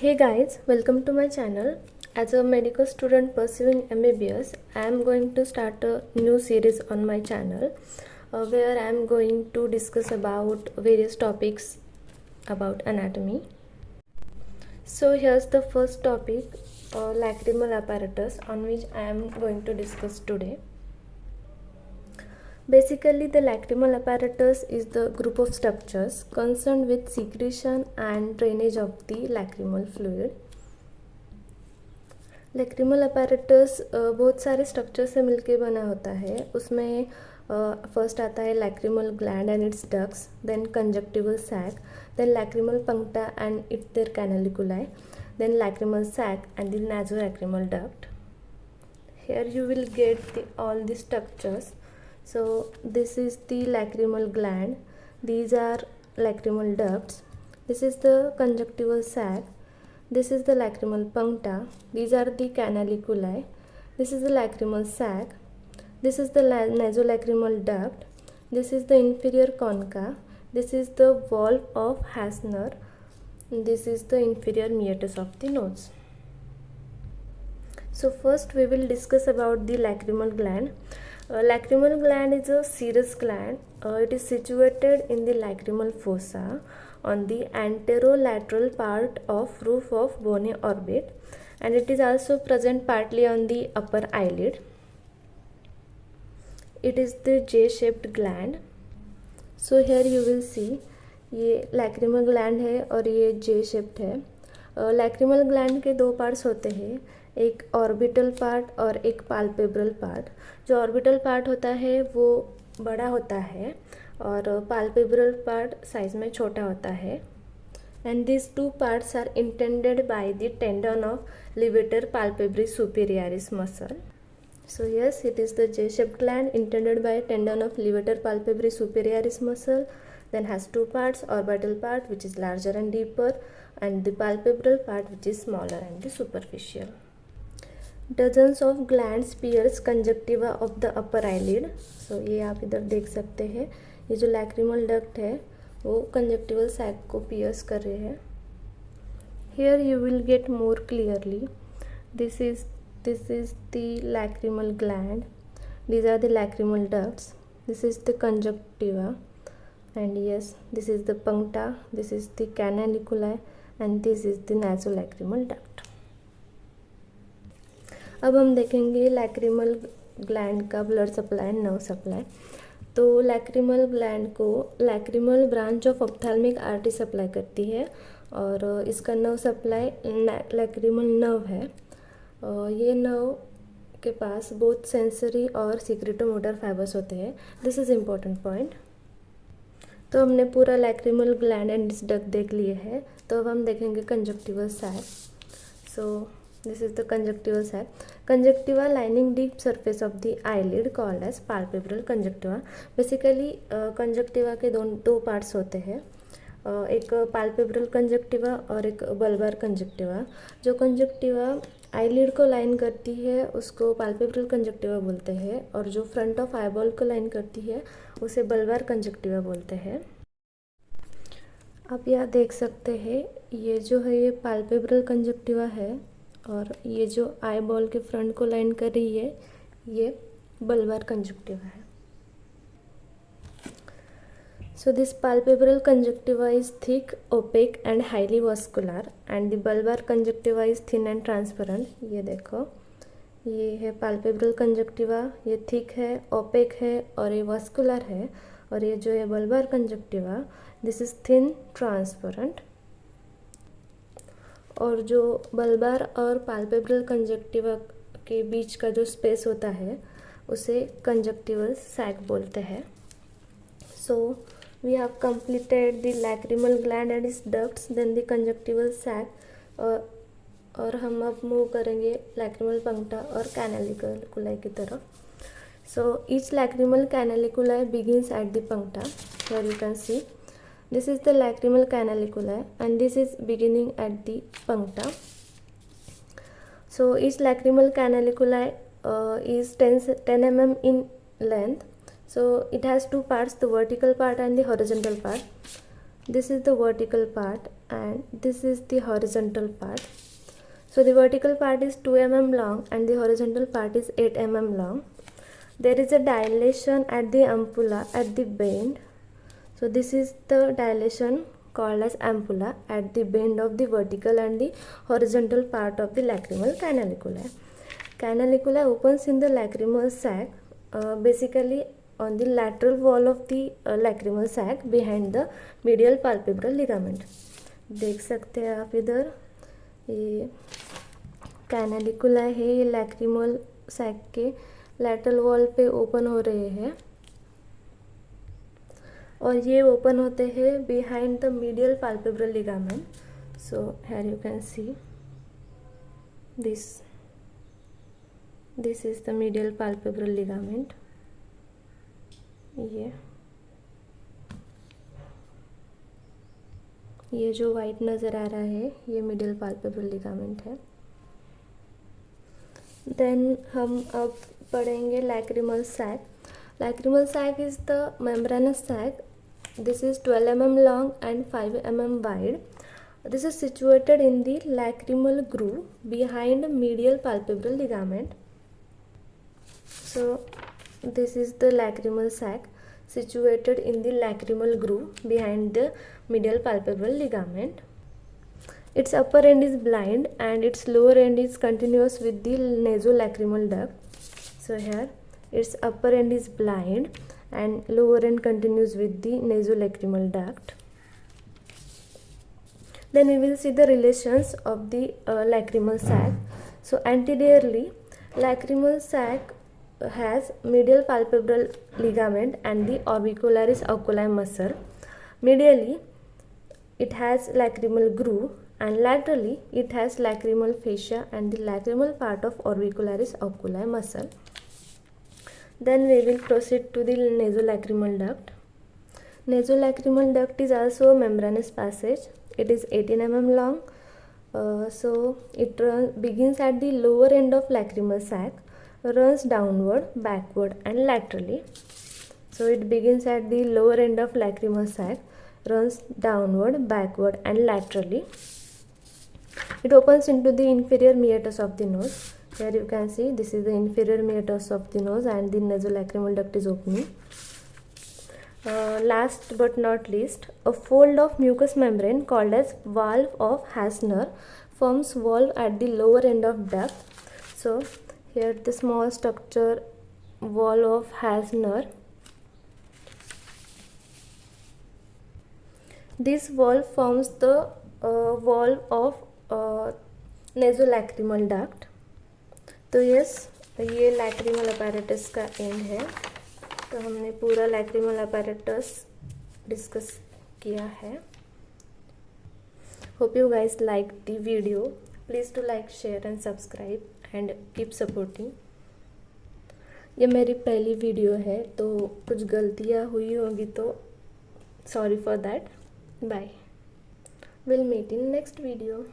Hey guys, welcome to my channel. As a medical student pursuing MBBS, I am going to start a new series on my channel where I am going to discuss about various topics about anatomy. So here's the first topic, lacrimal apparatus, on which I am going to discuss today. Basically, the lacrimal apparatus is the group of structures concerned with secretion and drainage of the lacrimal fluid. Lacrimal apparatus बहुत सारे structure से मिलके बना होता है. उसमें first आता है lacrimal gland and its ducts, then conjunctival sac, then lacrimal puncta and its their canaliculi, then lacrimal sac and the nasolacrimal duct. Here you will get all the structures. So this is the lacrimal gland, these are lacrimal ducts, this is the conjunctival sac, this is the lacrimal puncta, these are the canaliculi, this is the lacrimal sac, this is the nasolacrimal duct, this is the inferior concha, this is the valve of Hasner, this is the inferior meatus of the nose. So first we will discuss about the lacrimal gland. Lacrimal gland is a serous gland. It is situated in the lacrimal fossa on the anterolateral part of roof of bony orbit, and it is also present partly on the upper eyelid. It is the J-shaped gland. So here you will see ये lacrimal gland है और ये J-shaped है. Lacrimal gland के दो parts होते हैं, एक ऑर्बिटल पार्ट और एक पाल्पेब्रल पार्ट. जो ऑर्बिटल पार्ट होता है वो बड़ा होता है और पाल्पेब्रल पार्ट साइज में छोटा होता है. And this two parts are intended by the tendon of levator palpebrae superioris muscle. So yes, it is the J-shaped gland intended by tendon of levator palpebrae superioris muscle, then has two parts, orbital part which is larger and deeper, and the palpebral part which is smaller and the superficial. Dozens of glands pierce conjunctiva of the upper eyelid. So ये आप इधर देख सकते हैं, ये जो lacrimal duct है वो conjunctival sac को pierce कर रहे हैं. Here you will get more clearly. This is the lacrimal gland, these are the lacrimal ducts, this is the conjunctiva, and yes, this is the puncta, this is the canaliculi, and this is the nasolacrimal duct. अब हम देखेंगे lacrimal gland का blood supply and nerve supply. तो lacrimal gland को lacrimal branch of ophthalmic artery supply करती है और इसका नर्व सप्लाई लैक्रिमल नर्व है. ये नर्व के पास बहुत सेंसरी और सिक्रेटोमोटर फाइबर्स होते हैं. This is important point. तो हमने पूरा lacrimal gland and its duct देख लिए है. तो अब हम देखेंगे conjunctival sac. So this is the conjunctival sac. Conjunctiva lining deep surface of the eyelid called as palpebral conjunctiva. Basically conjunctiva के दो पार्ट्स होते हैं, एक पाल्पेब्रल कंजक्टिवा और एक बल्बार कंजक्टिवा. जो कंजक्टिवा आईलिड को लाइन करती है उसको पाल्पेब्रल कंजक्टिवा बोलते हैं, और जो फ्रंट ऑफ आईबॉल को लाइन करती है उसे बल्बार कंजक्टिवा बोलते हैं. आप यहाँ देख सकते हैं, ये जो है ये पाल्पेब्रल कंजक्टिवा है और ये जो आईबॉल के फ्रंट को लाइन कर रही है ये बल्बार कंजक्टिवा है. So this palpebral conjunctiva is thick, opaque and highly vascular, and the bulbar conjunctiva is thin and transparent. ये देखो, ये है palpebral conjunctiva, ये thick है, opaque है और ये vascular है. और ये जो है bulbar conjunctiva, this is thin, transparent. और जो bulbar और palpebral conjunctiva के बीच का जो space होता है उसे conjunctival sac बोलते हैं. So we have completed the lacrimal gland and its ducts, then the conjunctival sac, और हम अब मूव करेंगे lacrimal puncta और canaliculi की तरफ. So each lacrimal canaliculi begins at the puncta. Here you can see this is the lacrimal canaliculi and this is beginning at the puncta. So each lacrimal canaliculi is 10 mm in length. So it has two parts, the vertical part and the horizontal part. This is the vertical part and this is the horizontal part. So the vertical part is 2 mm long and the horizontal part is 8 mm long. There is a dilation at the ampulla at the bend. So this is the dilation called as ampulla at the bend of the vertical and the horizontal part of the lacrimal canaliculi. Canaliculi opens in the lacrimal sac, basically on the lateral wall of the lacrimal sac behind the medial palpebral ligament. देख सकते हैं आप इधर ये canalicula है, ये lacrimal sac के lateral wall पे ओपन हो रहे हैं और ये ओपन होते हैं behind the medial palpebral ligament. So here you can see this is the medial palpebral ligament. ये जो वाइट नज़र आ रहा है ये मीडियल पाल्पेब्रल लिगामेंट है. देन हम अब पढ़ेंगे lacrimal sac. Lacrimal sac is the membranous sac. This is 12 mm long and 5 mm wide. This is situated in the lacrimal groove behind medial palpebral ligament. So this is the lacrimal sac situated in the lacrimal groove behind the medial palpebral ligament. Its upper end is blind and its lower end is continuous with the nasolacrimal duct. So here its upper end is blind and lower end continues with the nasolacrimal duct. Then we will see the relations of the lacrimal sac. So anteriorly, lacrimal sac has medial palpebral ligament and the orbicularis oculi muscle. Medially, it has lacrimal groove and laterally it has lacrimal fascia and the lacrimal part of orbicularis oculi muscle. Then we will proceed to the nasolacrimal duct. Nasolacrimal duct is also a membranous passage. It is 18 mm long. So it begins at the lower end of lacrimal sac, runs downward, backward and laterally. So it begins at the lower end of lacrimal sac, runs downward, backward and laterally. It opens into the inferior meatus of the nose. Here you can see this is the inferior meatus of the nose and the nasolacrimal duct is opening. Last but not least, a fold of mucous membrane called as valve of Hasner forms valve at the lower end of duct. So here the small structure valve of Hasner. This valve forms the valve of nasolacrimal duct. तो yes ये lacrimal apparatus का end है. तो हमने पूरा lacrimal apparatus discuss किया है. Hope you guys like the video. Please to like, share and subscribe and keep supporting. ये मेरी पहली वीडियो है तो कुछ गलतियाँ हुई होंगी तो sorry for that. Bye. Will meet in next video.